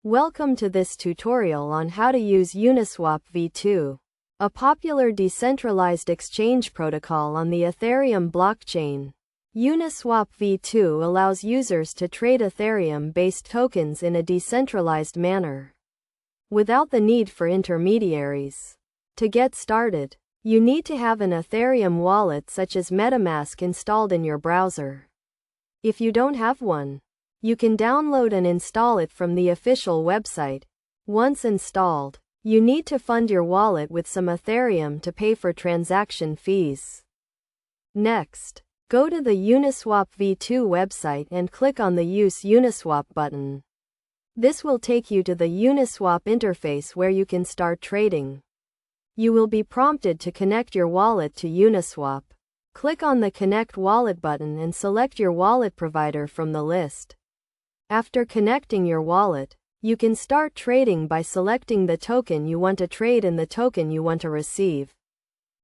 Welcome to this tutorial on how to use Uniswap V2, a popular decentralized exchange protocol on the Ethereum blockchain. Uniswap V2 allows users to trade Ethereum-based tokens in a decentralized manner, without the need for intermediaries. To get started, you need to have an Ethereum wallet such as MetaMask installed in your browser. If you don't have one, you can download and install it from the official website. Once installed, you need to fund your wallet with some Ethereum to pay for transaction fees. Next, go to the Uniswap V2 website and click on the Use Uniswap button. This will take you to the Uniswap interface where you can start trading. You will be prompted to connect your wallet to Uniswap. Click on the Connect Wallet button and select your wallet provider from the list. After connecting your wallet, you can start trading by selecting the token you want to trade and the token you want to receive.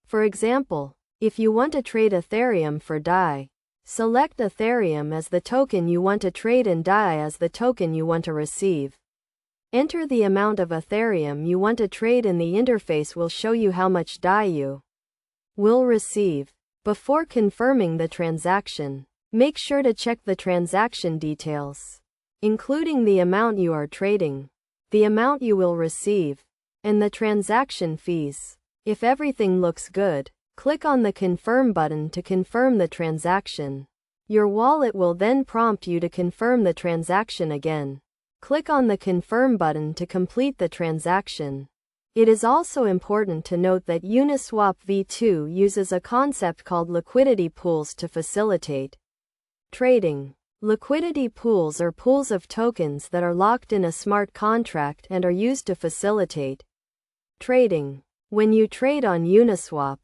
For example, if you want to trade Ethereum for DAI, select Ethereum as the token you want to trade and DAI as the token you want to receive. Enter the amount of Ethereum you want to trade and the interface will show you how much DAI you will receive. Before confirming the transaction, make sure to check the transaction details, including the amount you are trading, the amount you will receive, and the transaction fees. If everything looks good, click on the Confirm button to confirm the transaction. Your wallet will then prompt you to confirm the transaction again. Click on the Confirm button to complete the transaction. It is also important to note that Uniswap V2 uses a concept called liquidity pools to facilitate trading. Liquidity pools are pools of tokens that are locked in a smart contract and are used to facilitate trading. When you trade on Uniswap,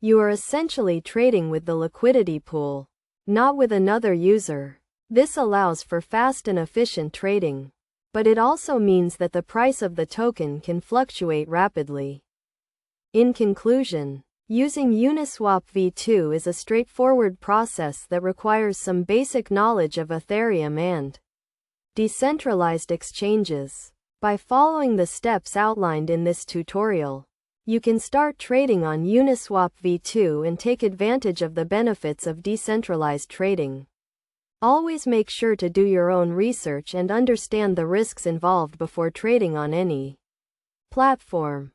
you are essentially trading with the liquidity pool, not with another user. This allows for fast and efficient trading, but it also means that the price of the token can fluctuate rapidly. In conclusion, using Uniswap V2 is a straightforward process that requires some basic knowledge of Ethereum and decentralized exchanges. By following the steps outlined in this tutorial, you can start trading on Uniswap V2 and take advantage of the benefits of decentralized trading. Always make sure to do your own research and understand the risks involved before trading on any platform.